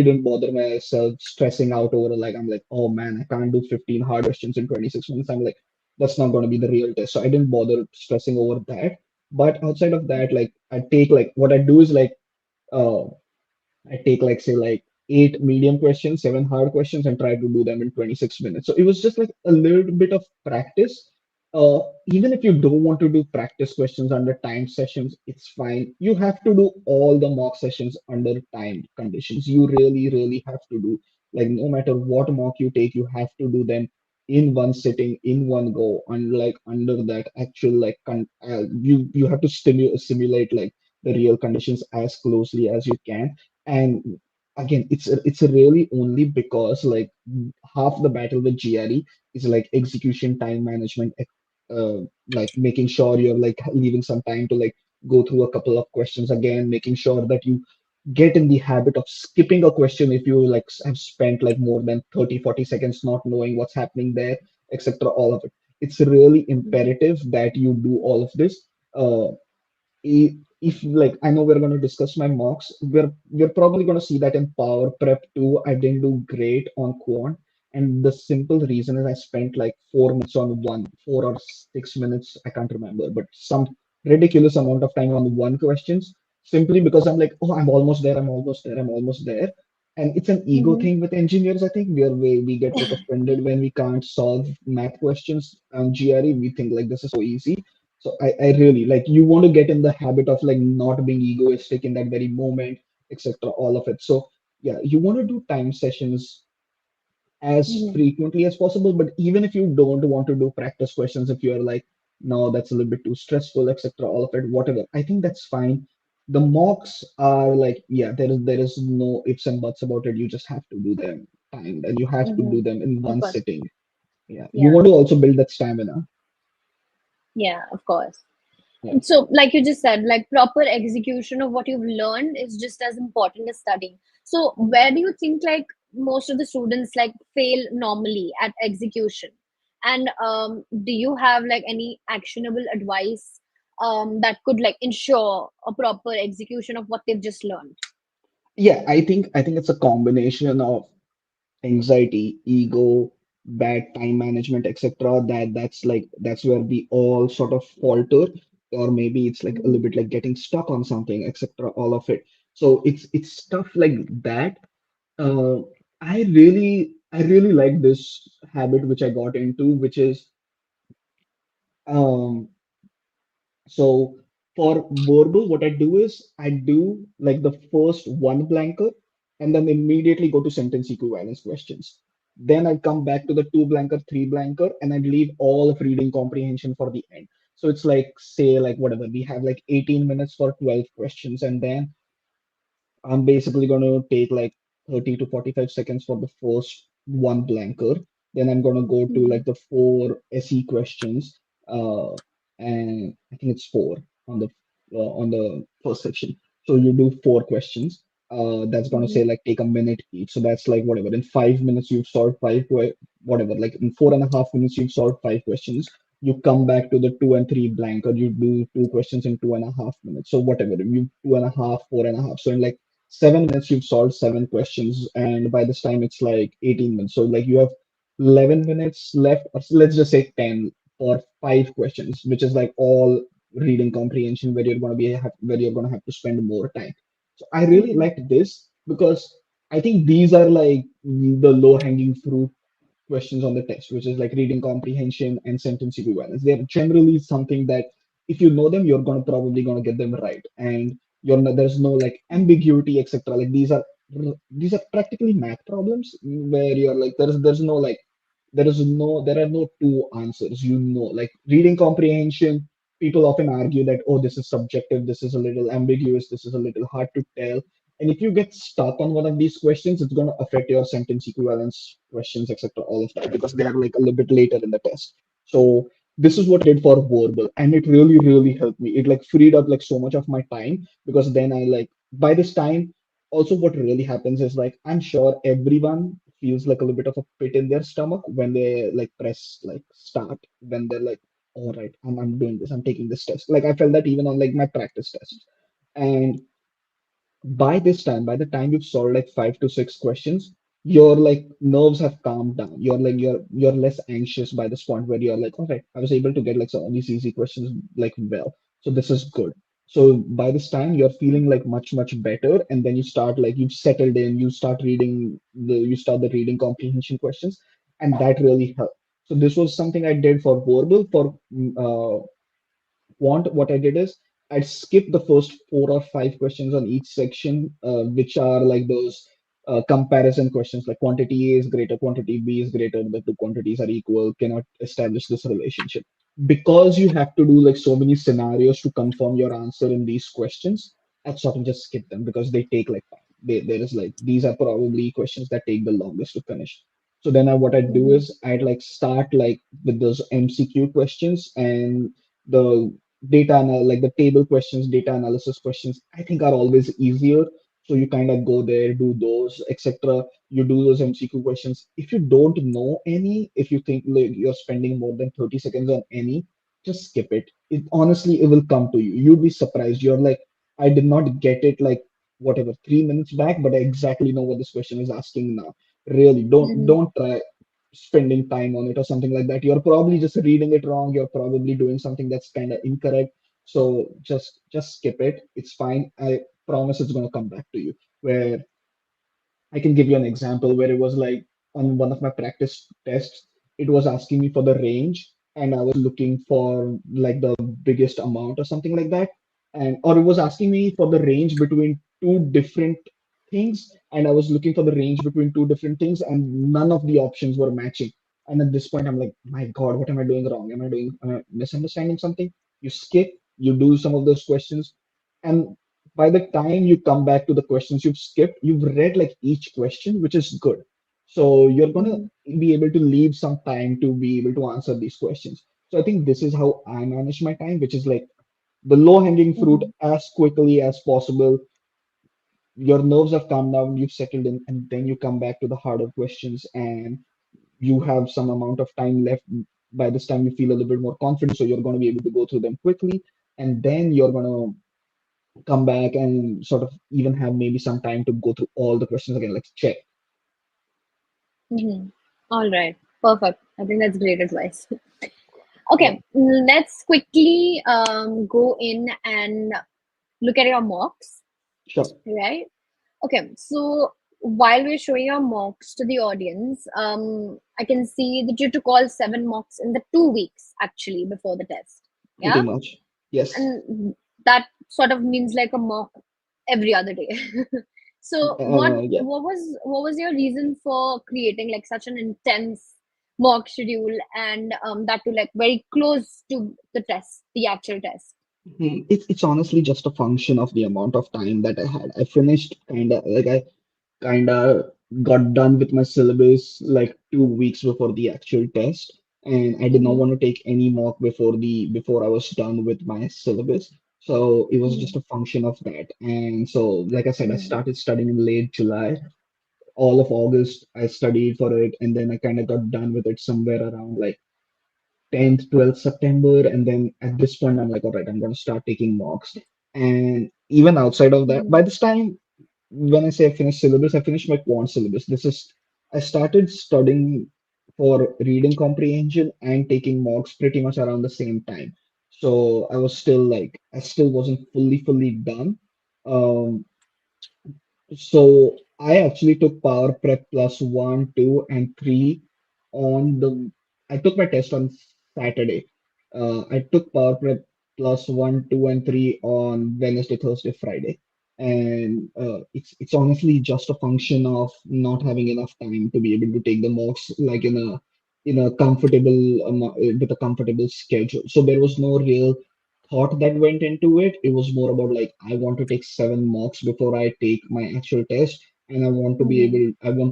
didn't bother myself stressing out over like, I'm like, oh man, I can't do 15 hard questions in 26 minutes. I'm like, that's not going to be the real test. So I didn't bother stressing over that. But outside of that, like I take like what I do is like, uh, I take like say like eight medium questions, seven hard questions, and try to do them in 26 minutes. So it was just like a little bit of practice. Uh, Even if you don't want to do practice questions under time sessions, it's fine. You have to do all the mock sessions under timed conditions. You really, really have to do like no matter what mock you take, you have to do them in one sitting, in one go. Unlike under that actual like you have to simulate like the real conditions as closely as you can. And again, it's really only because like half the battle with GRE is like execution, time management, like making sure you're like leaving some time to like go through a couple of questions again, making sure that you get in the habit of skipping a question if you like have spent like more than 30-40 seconds not knowing what's happening there, etc., all of it. It's really Mhm. imperative that you do all of this. uh, if like I know we're going to discuss my mocks, we're probably going to see that in power prep too. I didn't do great on quant, and the simple reason is I spent like 4 minutes on one, 4 or 6 minutes, I can't remember, but some ridiculous amount of time on one questions, simply because I'm like, oh, I'm almost there, I'm almost there, I'm almost there. And it's an ego Mhm. thing with engineers, I think, where we get like offended when we can't solve math questions on GRE. We think like this is so easy. So I really like you want to get in the habit of like not being egoistic in that very moment, etc. All of it. So yeah, you want to do time sessions as Mhm. frequently as possible. But even if you don't want to do practice questions, if you're like, no, that's a little bit too stressful, etc. All of it, whatever. I think that's fine. The mocks are like, yeah, there is no ifs and buts about it. You just have to do them timed, and you have to do Mhm. them in Of one course. sitting. Yeah, you Yeah. want to also build that stamina. Yeah. Of course. Yeah. And so, like you just said, like proper execution of what you've learned is just as important as studying. So, where do you think like most of the students like fail normally at execution? And do you have like any actionable advice that could like ensure a proper execution of what they've just learned? Yeah, I think it's a combination of anxiety, ego, bad time management, etc. That's where we all sort of falter, or maybe it's like a little bit like getting stuck on something, etc. All of it. So it's stuff like that. Uh, I really like this habit which I got into, which is um so for verbal, what I do is I do like the first one blanker and then immediately go to sentence equivalence questions. Then I come back to the two blanker, three blanker, and I leave all of reading comprehension for the end. So it's like, say, like whatever, we have like 18 minutes for 12 questions, and then I'm basically going to take like 30 to 45 seconds for the first one blanker. Then I'm going to go to like the four SE questions. And I think it's four on the first section. So you do four questions. That's going to say like take a minute each. So that's like whatever. In 5 minutes, you've solved whatever. Like in 4.5 minutes, you've solved five questions. You come back to the two and three blanker. You do two questions in 2.5 minutes. So whatever. You two and a half, 4.5. So in like 7 minutes you've solved seven questions, and by this time it's like 18 minutes, so like you have 11 minutes left, or let's just say 10 for five questions, which is like all reading comprehension where you're going to have to spend more time. So I really Mhm. liked this because I think these are like the low hanging fruit questions on the test, which is like reading comprehension and sentence equivalence. They're generally something that if you know them, you're gonna probably gonna get them right, and there's no like ambiguity, etc. Like these are practically math problems where you're like there's no like there are no two answers. Like reading comprehension, people often argue that, oh, this is subjective, this is a little ambiguous, this is a little hard to tell. And if you get stuck on one of these questions, it's going to affect your sentence equivalence questions, etc. All of that because they are like a little bit later in the test. So this is what I did for verbal, and it really, really helped me. It like freed up like so much of my time because then I like by this time also what really happens is like I'm sure everyone feels like a little bit of a pit in their stomach when they like press like start, when they're like, all right, I'm doing this, I'm taking this test. Like I felt that even on like my practice tests. And by the time you've solved like 5 to 6 questions, your like nerves have calmed down. You're less anxious by this point where you're like, all right, I was able to get like some of these easy questions like well. So this is good. So by this time you're feeling like much, much better. And then you start like you've settled in, you start the reading comprehension questions, and that really helped. So this was something I did for verbal. For Quant, what I did is I'd skip the first 4 or 5 questions on each section, which are like those comparison questions like quantity A is greater, quantity B is greater, the two quantities are equal, cannot establish this relationship. Because you have to do like so many scenarios to confirm your answer in these questions, I sort of just skip them because they take like time. There is like these are probably questions that take the longest to finish. So then what I'd do is I'd like start like with those MCQ questions and the like the table questions, data analysis questions, I think are always easier. So you kind of go there, do those, etc. You do those MCQ questions. If you don't know any, if you think like you're spending more than 30 seconds on any, just skip it. It honestly, it will come to you. You'll be surprised. You're like, I did not get it like whatever 3 minutes back, but I exactly know what this question is asking now. Really, don't try spending time on it or something like that. You're probably just reading it wrong. You're probably doing something that's kind of incorrect. So just skip it. It's fine. I promise it's going to come back to you. Where I can give you an example where it was like on one of my practice tests, it was asking me for the range, and I was looking for like the biggest amount or something like that. And or it was asking me for the range between two different things, and I was looking for the range between two different things, and none of the options were matching. And at this point, I'm like, my God, what am I doing wrong? Am I misunderstanding something? You skip, you do some of those questions, and by the time you come back to the questions you've skipped, you've read like each question, which is good. So you're gonna be able to leave some time to be able to answer these questions. So I think this is how I manage my time, which is like the low hanging fruit as quickly as possible. Your nerves have calmed down, you've settled in, and then you come back to the harder questions and you have some amount of time left. By this time, you feel a little bit more confident, so you're going to be able to go through them quickly, and then you're going to come back and sort of even have maybe some time to go through all the questions again, like check. Mm-hmm. All right. Perfect. I think that's great advice. Yeah, Okay, let's quickly go in and look at your mocks, sure. right? Okay, so while we're showing your mocks to the audience, I can see that you took all 7 mocks in the 2 weeks actually before the test. Pretty Yeah, much. Yes. and that sort of means like a mock every other day. So Yeah. what was your reason for creating like such an intense mock schedule, and that to like very close to the test, the actual test? It's honestly just a function of the amount of time that I had. I finished I kind of got done with my syllabus like 2 weeks before the actual test, and I did not Mm-hmm. want to take any mock before I was done with my syllabus. So it was just Mm-hmm. a function of that. And so, like I said, I Mm-hmm. started studying in late July. All of August, I studied for it, and then I kind of got done with it somewhere around like 10th, 12th September. And then at this point, I'm like, all right, I'm going to start taking mocks. And even outside of that, by Mm-hmm. this time, when I say I finished syllabus, I finished my quant syllabus. I started studying for reading comprehension and taking mocks pretty much around the same time. So I still wasn't fully done. Um, so I actually took Power Prep plus one, two, and three on the. I took my test on Saturday. I took Power Prep plus one, two, and three on Wednesday, Thursday, Friday, and it's honestly just a function of not having enough time to be able to take the mocks like in a comfortable with a comfortable schedule. So there was no real thought that went into it. It was more about like I want to take 7 mocks before I take my actual test, and Mm-hmm. I want to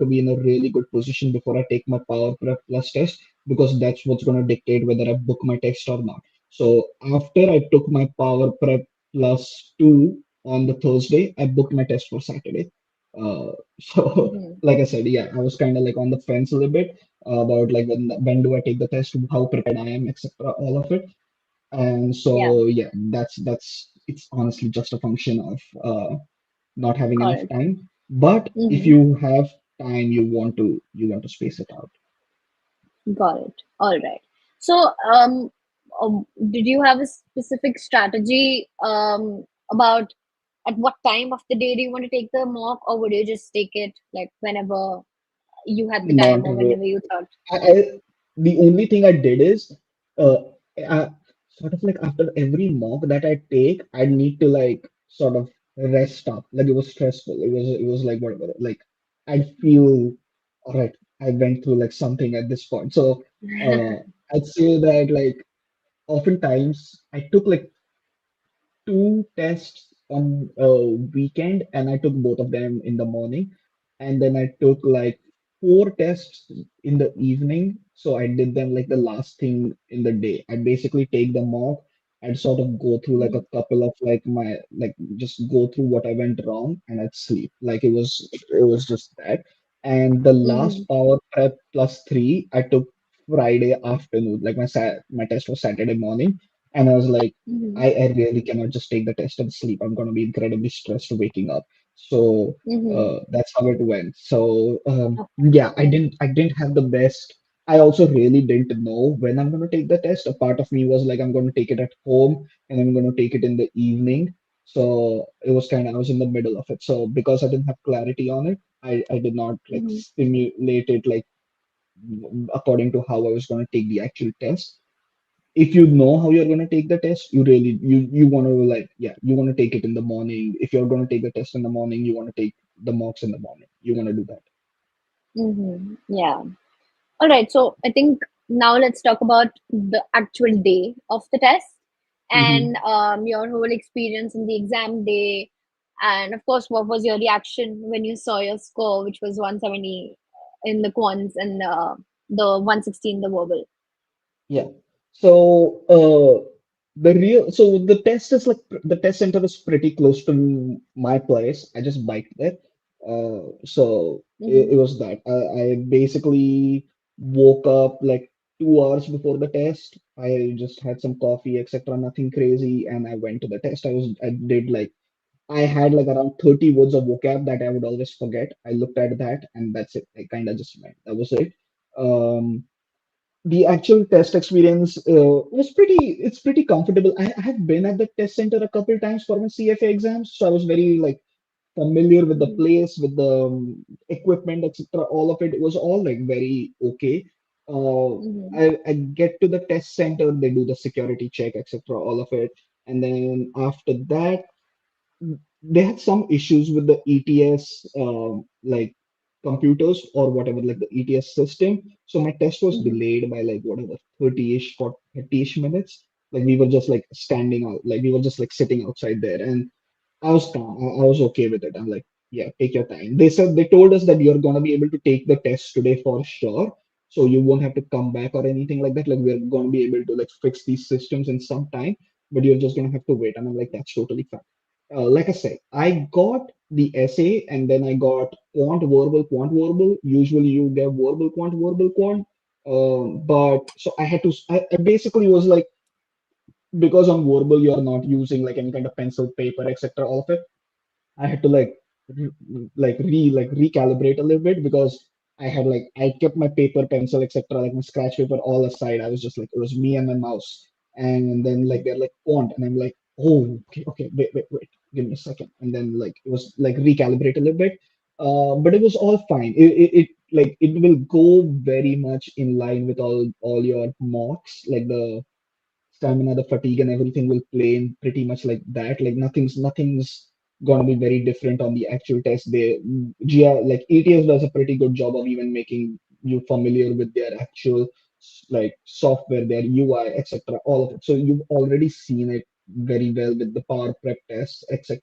be in a really good position before I take my Power Prep Plus test because that's what's going to dictate whether I book my test or not. So after I took my Power Prep Plus two on the Thursday, I booked my test for Saturday. So Mm-hmm. like I said, yeah, I was kind of like on the fence a little bit about like when do I take the test, how prepared I am, etc. All of it. And Yeah, so, yeah, it's honestly just a function of not having got enough it. time. But if Mm-hmm. you have time, you want to space it out. Got it. All right. So, did you have a specific strategy about at what time of the day do you want to take the mock, or would you just take it like whenever you had the time Not or re- whenever you thought? I the only thing I did is uh, sort of like after every mock that I take, I need to like sort of rest up. Like it was stressful. It was like whatever. Like I'd feel all right. I went through like something at this point. So I'd say that like oftentimes I took like 2 tests on a weekend, and I took both of them in the morning. And then I took like 4 tests in the evening. So I did them like the last thing in the day. I basically take them off and sort of go through like a Mhm, couple of like my like just go through what I went wrong and I'd sleep. Like it was just that. And the mhm, last power prep plus three, I took Friday afternoon. Like my test was Saturday morning. And I was like, mhm, I really cannot just take the test and sleep. I'm going to be incredibly stressed waking up. So mhm. that's how it went. So yeah, Okay. I didn't have the best. I also really didn't know when I'm going to take the test. A part of me was like, I'm going to take it at home and I'm going to take it in the evening. So it was kind of, I was in the middle of it. So because I didn't have clarity on it, I did not like Mhm, stimulate it like according to how I was going to take the actual test. If you know how you're going to take the test, you want to like yeah, you want to take it in the morning. If you're going to take the test in the morning, you want to take the mocks in the morning. You want to do that. mhm. Yeah. All right. So I think now let's talk about the actual day of the test and Hmm. your whole experience in the exam day. And of course, what was your reaction when you saw your score, which was 170 in the quants and the 160 in the verbal? Yeah. So the test is like the test center is pretty close to my place. I just biked there. So Mm-hmm. it was that. I basically woke up like 2 hours before the test. I just had some coffee, etc. Nothing crazy, and I went to the test. I did like I had like around 30 words of vocab that I would always forget. I looked at that and that's it. I kind of just went. That was it. Um, the actual test experience was it's pretty comfortable. I have been at the test center a couple times for my CFA exams, so I was very like familiar with the Mhm. place, with the equipment, etc. All of it. It was all like very okay. Mhm. I get to the test center, they do the security check, etc. All of it, and then after that they had some issues with the ETS like computers or whatever, like the ETS system. So my test was Mhm. delayed by like whatever 30-ish, 40, 30-ish minutes. Like we were just like standing out, like we were just like sitting outside there, and I was calm. I was okay with it. I'm like, yeah, take your time. They told us that you're gonna be able to take the test today for sure. So you won't have to come back or anything like that. Like we're gonna be able to like fix these systems in some time, but you're just gonna have to wait. And I'm like, that's totally fine. Like I said, I got the essay and then I got quant, verbal. Usually you get verbal, quant, verbal, quant. But so I had to, I basically was like, because on verbal you're not using like any kind of pencil, paper, etc. All of it. I had to like recalibrate a little bit because I had like I kept my paper, pencil, etc. like my scratch paper all aside. I was just like it was me and my mouse, and then like they're like font, and I'm like, oh, okay, wait, give me a second, and then like it was like recalibrate a little bit, but it was all fine. It like it will go very much in line with all your mocks, like the stamina, the fatigue, and everything will play in pretty much like that. Like nothing's gonna be very different on the actual test. GR like ETS does a pretty good job of even making you familiar with their actual like software, their UI, etc. All of it. So you've already seen it very well with the power prep tests, etc.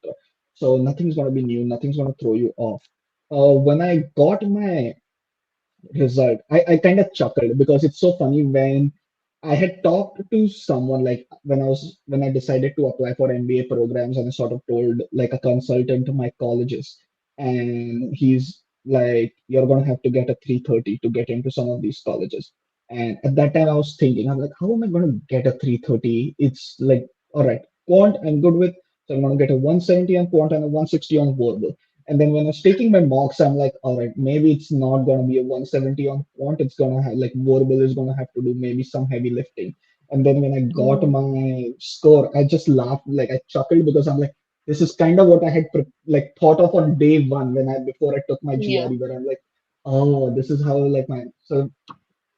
So nothing's gonna be new. Nothing's gonna throw you off. When I got my result, I kind of chuckled because it's so funny when I had talked to someone like when I decided to apply for MBA programs and I sort of told like a consultant to my colleges and he's like you're gonna have to get a 330 to get into some of these colleges. And at that time I was thinking, I'm like, how am I gonna get a 330? It's like all right, quant I'm good with, so I'm gonna get a 170 on quant and a 160 on verbal. And then when I was taking my mocks, I'm like, all right, maybe it's not going to be a 170 on quant. It's going to have like verbal is going to have to do maybe some heavy lifting. And then when I got Mhm. my score, I just laughed, like I chuckled because I'm like, this is kind of what I had like thought of on day one when I before I took my Yeah. GRE, where I'm like, oh, this is how like my so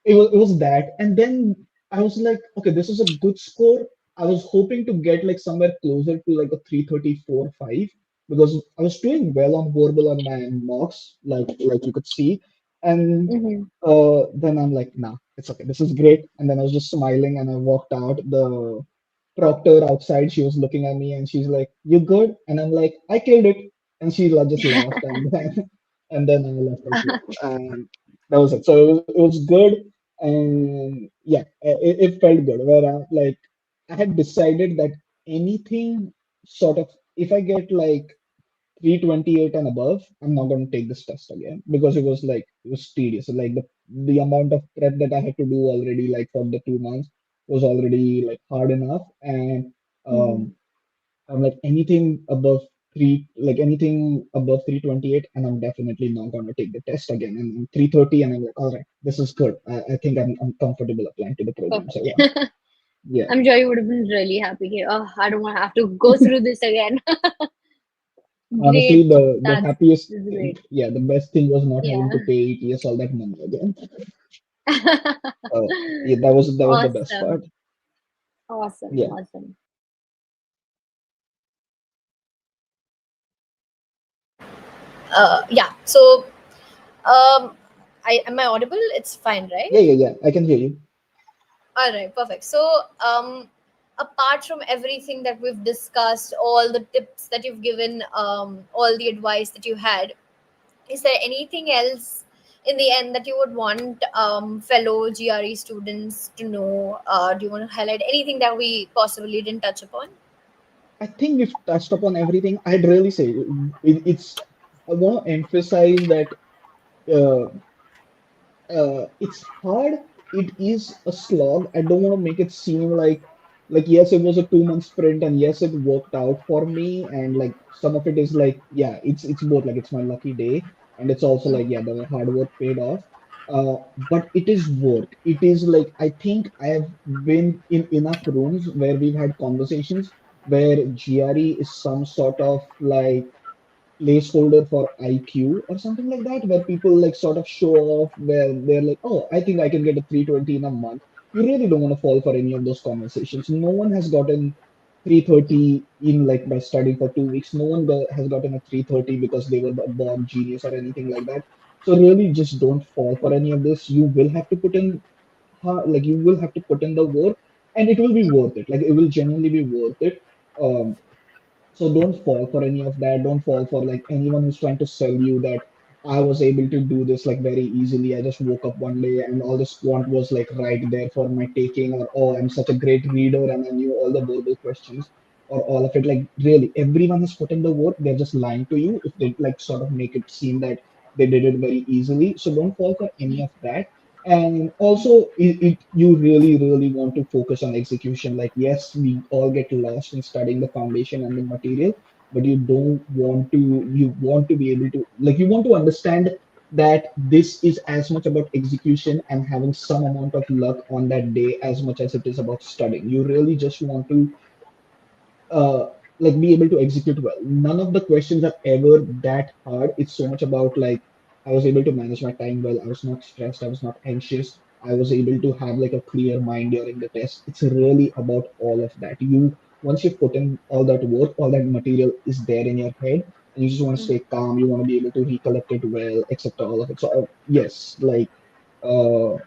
it was that, and then I was like, okay, this is a good score. I was hoping to get like somewhere closer to like a 334 5 because I was doing well on verbal on my mocks, like you could see. And Mhm. then I'm like, nah, it's okay, this is great. And then I was just smiling and I walked out. The proctor outside, she was looking at me and she's like, you good? And I'm like, I killed it. And she just laughed and then and then I left as well. And that was it. So it was good, and yeah, it felt good. Where I had decided that anything sort of if I get like 328 and above, I'm not going to take this test again because it was tedious. Like the amount of prep that I had to do already, like for the 2 months, was already like hard enough. And um, Mhm. I'm like anything above 328, and I'm definitely not going to take the test again. And 330, and I'm like, all right, this is good. I think I'm comfortable applying to the program. So Perfect. yeah, yeah. I'm sure you would have been really happy here. Oh, I don't want to have to go through this again. Honestly, Great. the That's happiest this is thing, great. yeah, the best thing was not having to Yeah. pay ETS all that money again. Yeah, that was the best Awesome. part. Awesome. Yeah, Awesome. Yeah. So, I am I audible? It's fine, yeah, right? yeah, yeah. I can hear you. All right, perfect. So, apart from everything that we've discussed, all the tips that you've given, all the advice that you had, is there anything else in the end that you would want fellow GRE students to know? Do you want to highlight anything that we possibly didn't touch upon? I think we've touched upon everything. I'd really say it's. I want to emphasize that uh, it's hard. It is a slog. I don't want to make it seem like like yes, it was a 2 month sprint, and yes, it worked out for me. And like some of it is like, yeah, it's both like it's my lucky day, and it's also Mm, like, yeah, the hard work paid off. But it is work. It is like, I think I have been in enough rooms where we've had conversations where GRE is some sort of like placeholder for IQ or something like that, where people like sort of show off, where they're like, oh, I think I can get a 320 in a month. You really don't want to fall for any of those conversations. No one has gotten 330 in like by studying for 2 weeks. No one has gotten a 330 because they were a born genius or anything like that. So really just don't fall for any of this. You will have to put in like you will have to put in the work, and it will be worth it. Like it will genuinely be worth it. Um, so don't fall for any of that. Don't fall for like anyone who's trying to sell you that I was able to do this like very easily. I just woke up one day and all this quant was like right there for my taking, or oh, I'm such a great reader and I knew all the verbal questions or all of it. Like really, everyone has put in the work. They're just lying to you if they like sort of make it seem that they did it very easily. So don't fall for any of that. And also, you really, really want to focus on execution. Like, yes, we all get lost in studying the foundation and the material, but you don't want to, you want to be able to, like, you want to understand that this is as much about execution and having some amount of luck on that day as much as it is about studying. You really just want to uh, like be able to execute well. None of the questions are ever that hard. It's so much about like I was able to manage my time well. I was not stressed. I was not anxious. I was able to have like a clear mind during the test. It's really about all of that. You once you've put in all that work, all that material is there in your head, and you just want to mm. stay calm. You want to be able to recollect it well, etc. All of it. So yes, like. Uh,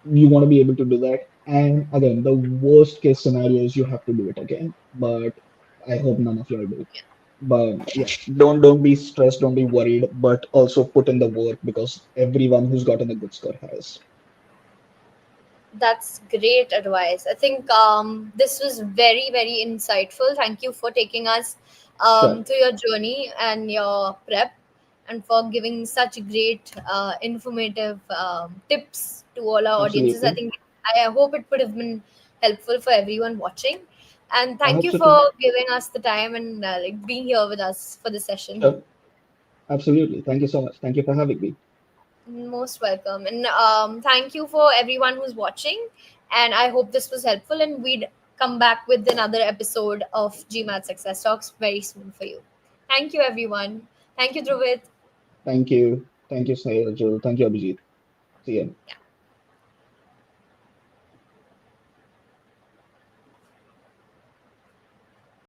you want to be able to do that. And again, the worst case scenario is you have to do it again. But I hope none of y'all do. But yeah, don't be stressed, don't be worried, but also put in the work because everyone who's gotten a good score has. That's great advice. I think this was very, very insightful. Thank you for taking us Sure, through your journey and your prep, and for giving such great, informative tips to all our audiences. I absolutely. think I hope it would have been helpful for everyone watching. And I thank hope you so too. for giving us the time and like being here with us for the session. Sure, absolutely. Thank you so much. Thank you for having me. Most welcome. And thank you for everyone who's watching. And I hope this was helpful. And we'd come back with another episode of GMAT Success Talks very soon for you. Thank you, everyone. Thank you, Dhruvit. Thank you. Thank you, Sayajul. Thank you, Abhijit. See you. Yeah.